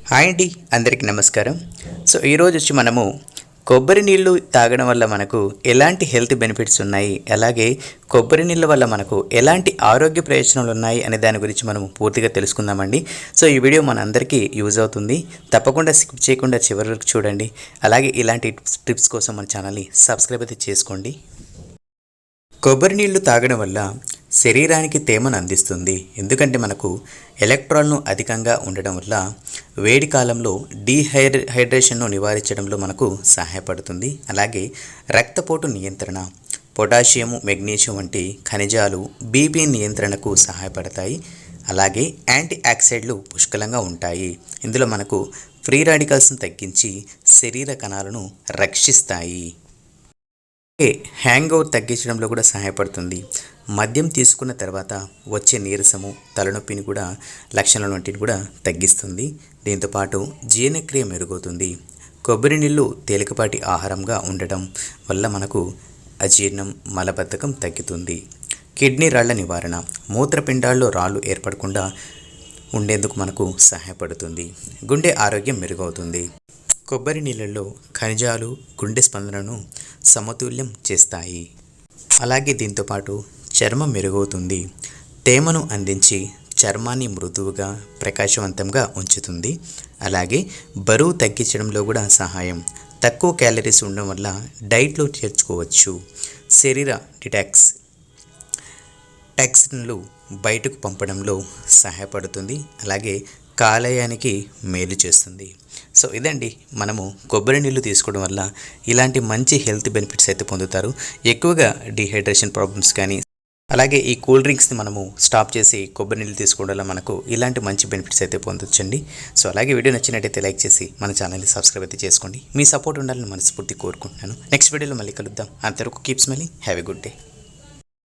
Hi అండి, అందరికీ నమస్కారం. ఈరోజు వచ్చి మనము కొబ్బరి నీళ్ళు తాగడం వల్ల మనకు ఎలాంటి హెల్త్ బెనిఫిట్స్ ఉన్నాయి, అలాగే కొబ్బరి నీళ్ళ వల్ల మనకు ఎలాంటి ఆరోగ్య ప్రయోజనాలు ఉన్నాయి అనే దాని గురించి మనం పూర్తిగా తెలుసుకుందామండి. ఈ వీడియో మన అందరికీ యూజ్ అవుతుంది. తప్పకుండా స్కిప్ చేయకుండా చివరి వరకు చూడండి. అలాగే ఇలాంటి టిప్స్ కోసం మన ఛానల్ని సబ్స్క్రైబ్ అయితే చేసుకోండి. కొబ్బరి నీళ్లు తాగడం వల్ల శరీరానికి తేమను అందిస్తుంది. ఎందుకంటే మనకు ఎలక్ట్రాన్లు అధికంగా ఉండడం వల్ల వేడి కాలంలో డీహైడ్రేషన్ను నివారించడంలో మనకు సహాయపడుతుంది. అలాగే రక్తపోటు నియంత్రణ, పొటాషియం, మెగ్నీషియం వంటి ఖనిజాలు బీపీ నియంత్రణకు సహాయపడతాయి. అలాగే యాంటీ ఆక్సిడెంట్లు పుష్కలంగా ఉంటాయి. ఇందులో మనకు ఫ్రీ రాడికల్స్ను తగ్గించి శరీర కణాలను రక్షిస్తాయి. హ్యాంగ్ ఓవర్ తగ్గించడంలో కూడా సహాయపడుతుంది. మద్యం తీసుకున్న తర్వాత వచ్చే నీరసము, తలనొప్పిని కూడా లక్షణాల వంటిని కూడా తగ్గిస్తుంది. దీంతోపాటు జీర్ణక్రియ మెరుగవుతుంది. కొబ్బరి నీళ్ళు తేలికపాటి ఆహారంగా ఉండటం వల్ల మనకు అజీర్ణం, మలబద్ధకం తగ్గుతుంది. కిడ్నీ రాళ్ల నివారణ, మూత్రపిండాల్లో రాళ్ళు ఏర్పడకుండా ఉండేందుకు మనకు సహాయపడుతుంది. గుండె ఆరోగ్యం మెరుగవుతుంది. కొబ్బరి నీళ్ళల్లో ఖనిజాలు గుండె స్పందనను సమతుల్యం చేస్తాయి. అలాగే దీంతోపాటు చర్మం మెరుగవుతుంది. తేమను అందించి చర్మాన్ని మృదువుగా, ప్రకాశవంతంగా ఉంచుతుంది. అలాగే బరువు తగ్గించడంలో కూడా సహాయం. తక్కువ క్యాలరీస్ ఉండడం వల్ల డైట్లో చేర్చుకోవచ్చు. శరీర టాక్సిన్లు బయటకు పంపడంలో సహాయపడుతుంది. అలాగే కాలేయానికి మేలు చేస్తుంది. ఇదండి, మనము కొబ్బరి నీళ్ళు తీసుకోవడం వల్ల ఇలాంటి మంచి హెల్త్ బెనిఫిట్స్ అయితే పొందుతారు. ఎక్కువగా డీహైడ్రేషన్ ప్రాబ్లమ్స్ కానీ, అలాగే ఈ కూల్ డ్రింక్స్ని మనము స్టాప్ చేసి కొబ్బరి నీళ్ళు తీసుకోవడం వల్ల మనకు ఇలాంటి మంచి బెనిఫిట్స్ అయితే పొందొచ్చండి. అలాగే వీడియో నచ్చినట్టయితే లైక్ చేసి మన ఛానల్ని సబ్స్క్రైబ్ అయితే చేసుకోండి. మీ సపోర్ట్ ఉండాలని మనస్ఫూర్తి కోరుకుంటున్నాను. నెక్స్ట్ వీడియోలో మళ్ళీ కలుద్దాం. అంతవరకు keep smiling. Have a good day.